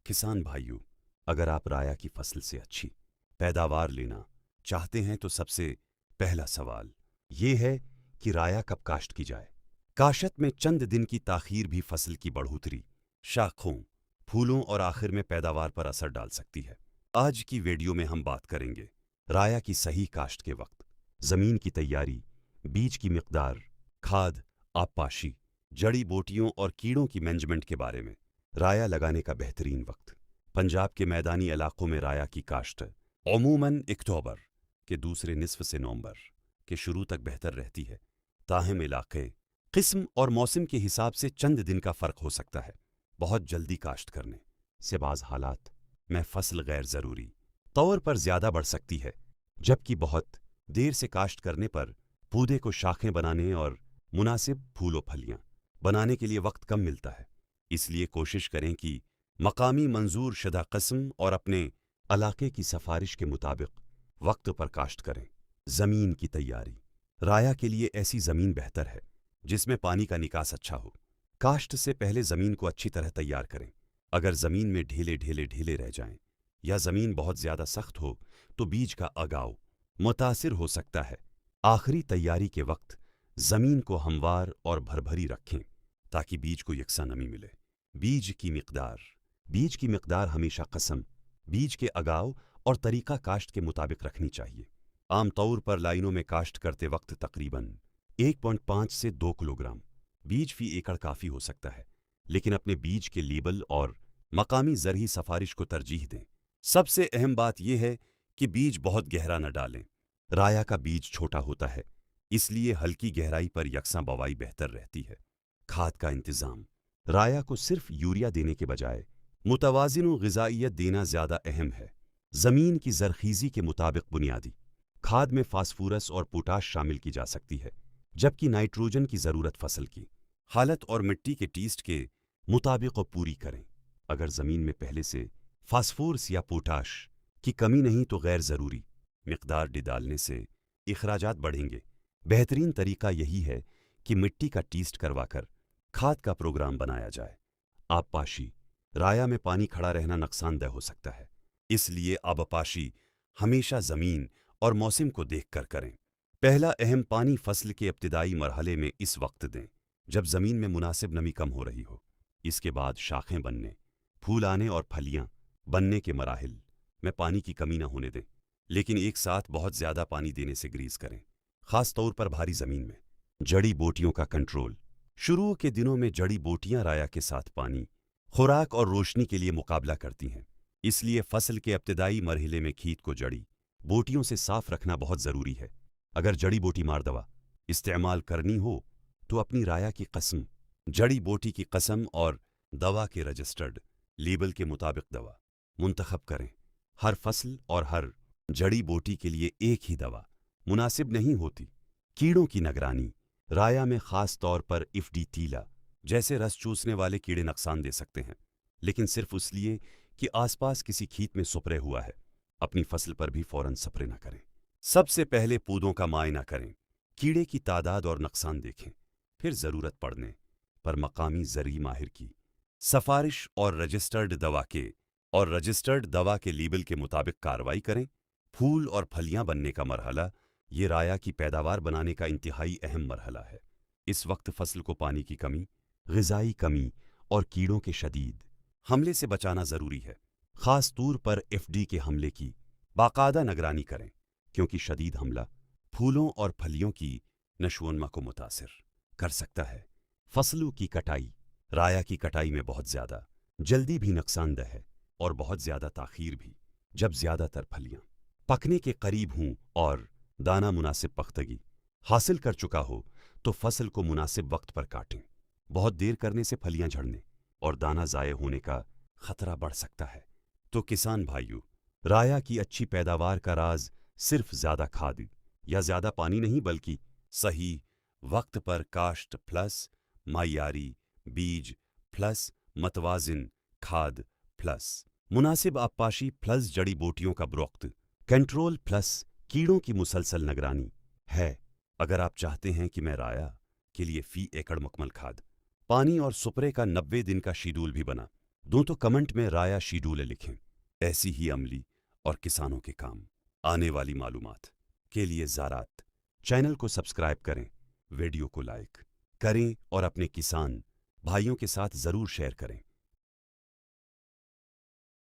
किसान भाइयों, अगर आप राया की फसल से अच्छी पैदावार लेना चाहते हैं तो सबसे पहला सवाल ये है कि राया कब काश्त की जाए। काश्त में चंद दिन की ताखीर भी फसल की बढ़ोतरी, शाखों, फूलों और आखिर में पैदावार पर असर डाल सकती है। आज की वीडियो में हम बात करेंगे राया की सही काश्त के वक्त, जमीन की तैयारी, बीज की मिकदार, खाद, आबपाशी, जड़ी बूटियों और कीड़ों की मैनेजमेंट के बारे में। राया लगाने का बेहतरीन वक्त। पंजाब के मैदानी इलाकों में राया की काश्त अमूमन अक्टूबर के दूसरे निस्फ से नवंबर के शुरू तक बेहतर रहती है। ताहम इलाके, किस्म और मौसम के हिसाब से चंद दिन का फ़र्क हो सकता है। बहुत जल्दी काश्त करने से बाज़ हालात में फसल गैर ज़रूरी तौर पर ज़्यादा बढ़ सकती है, जबकि बहुत देर से काश्त करने पर पौधे को शाखें बनाने और मुनासिब फूल व फलियाँ बनाने के लिए वक्त कम मिलता है। इसलिए कोशिश करें कि मकामी मंजूर शुदा किस्म और अपने इलाके की सिफारिश के मुताबिक वक्त पर काश्त करें। ज़मीन की तैयारी। राया के लिए ऐसी ज़मीन बेहतर है जिसमें पानी का निकास अच्छा हो। काश्त से पहले ज़मीन को अच्छी तरह तैयार करें। अगर ज़मीन में ढीले रह जाएं या ज़मीन बहुत ज़्यादा सख्त हो तो बीज का अगाव मुतासिर हो सकता है। आखिरी तैयारी के वक्त ज़मीन को हमवार और भरभरी रखें ताकि बीज को यकसा नमी मिले। बीज की मिकदार हमेशा कसम, बीज के अगाव और तरीका काश्त के मुताबिक रखनी चाहिए। आमतौर पर लाइनों में काश्त करते वक्त तकरीबन 1.5 से 2 किलोग्राम बीज फी एकड़ काफ़ी हो सकता है, लेकिन अपने बीज के लेबल और मकामी ज़रही सफारिश को तरजीह दें। सबसे अहम बात यह है कि बीज बहुत गहरा न डालें। राया का बीज छोटा होता है, इसलिए हल्की गहराई पर यकसां बवाई बेहतर रहती है। खाद का इंतज़ाम। राया को सिर्फ यूरिया देने के बजाय मुतवाज़िन ग़िज़ाइयत देना ज़्यादा अहम है। ज़मीन की ज़रख़ीज़ी के मुताबिक बुनियादी खाद में फास्फोरस और पोटाश शामिल की जा सकती है, जबकि नाइट्रोजन की ज़रूरत फसल की हालत और मिट्टी के टेस्ट के मुताबिक पूरी करें। अगर ज़मीन में पहले से फास्फोरस या पोटाश की कमी नहीं तो गैर ज़रूरी मिकदार डालने से इखराजात बढ़ेंगे। बेहतरीन तरीका यही है कि मिट्टी का टेस्ट करवाकर खाद का प्रोग्राम बनाया जाए। आबपाशी। राया में पानी खड़ा रहना नुकसानदेह हो सकता है, इसलिए आबपाशी हमेशा ज़मीन और मौसम को देखकर करें। पहला अहम पानी फसल के इब्तिदाई मरहले में इस वक्त दें जब ज़मीन में मुनासिब नमी कम हो रही हो। इसके बाद शाखें बनने, फूल आने और फलियाँ बनने के मराहिल में पानी की कमी न होने दें, लेकिन एक साथ बहुत ज़्यादा पानी देने से ग्रीज करें, ख़ास तौर पर भारी ज़मीन में। जड़ी बूटियों का कंट्रोल। शुरू के दिनों में जड़ी बूटियाँ राया के साथ पानी, खुराक और रोशनी के लिए मुकाबला करती हैं, इसलिए फसल के इब्तिदाई मरहले में खेत को जड़ी बूटियों से साफ रखना बहुत ज़रूरी है। अगर जड़ी बूटी मार दवा इस्तेमाल करनी हो तो अपनी राया की कसम, जड़ी बूटी की कसम और दवा के रजिस्टर्ड लेबल के मुताबिक दवा मुंतखब करें। हर फसल और हर जड़ी बूटी के लिए एक ही दवा मुनासिब नहीं होती। कीड़ों की निगरानी। राया में ख़ास तौर पर इफ्डी तीला जैसे रस चूसने वाले कीड़े नुकसान दे सकते हैं, लेकिन सिर्फ इसलिए कि आसपास किसी खेत में स्प्रे हुआ है। अपनी फसल पर भी फौरन स्प्रे न करें। सबसे पहले पौधों का मुआयना करें, कीड़े की तादाद और नुकसान देखें, फिर ज़रूरत पड़ने पर मकामी ज़रई माहिर की सफारिश और रजिस्टर्ड दवा के लेबल के मुताबिक कार्रवाई करें। फूल और फलियां बनने का मरहला ये राया की पैदावार बनाने का इंतहाई अहम मरहला है। इस वक्त फसल को पानी की कमी, ग़िज़ाई कमी और कीड़ों के शदीद हमले से बचाना ज़रूरी है। ख़ास तौर पर एफडी के हमले की बाकायदा निगरानी करें, क्योंकि शदीद हमला फूलों और फलियों की नशोन्मा को मुतासिर कर सकता है। फसलों की कटाई। राया की कटाई में बहुत ज़्यादा जल्दी भी नुकसानदेह है और बहुत ज़्यादा ताख़ीर भी। जब ज़्यादातर फलियाँ पकने के करीब हों और दाना मुनासिब पख्तगी हासिल कर चुका हो तो फसल को मुनासिब वक्त पर काटें। बहुत देर करने से फलियाँ झड़ने और दाना ज़ाये होने का ख़तरा बढ़ सकता है। तो किसान भाइयों, राया की अच्छी पैदावार का राज सिर्फ ज़्यादा खाद या ज़्यादा पानी नहीं, बल्कि सही वक्त पर काश्त प्लस मायारी बीज प्लस मतवाजिन खाद प्लस मुनासिब आबपाशी प्लस जड़ी बूटियों का वक्त कंट्रोल प्लस कीड़ों की मुसलसल निगरानी है। अगर आप चाहते हैं कि मैं राया के लिए फ़ी एकड़ मुकम्मल खाद, पानी और स्प्रे का 90 दिन का शेड्यूल भी बना दो तो कमेंट में राया शेड्यूल लिखें। ऐसी ही अमली और किसानों के काम आने वाली मालूमात के लिए ज़रात चैनल को सब्सक्राइब करें, वीडियो को लाइक करें और अपने किसान भाइयों के साथ ज़रूर शेयर करें।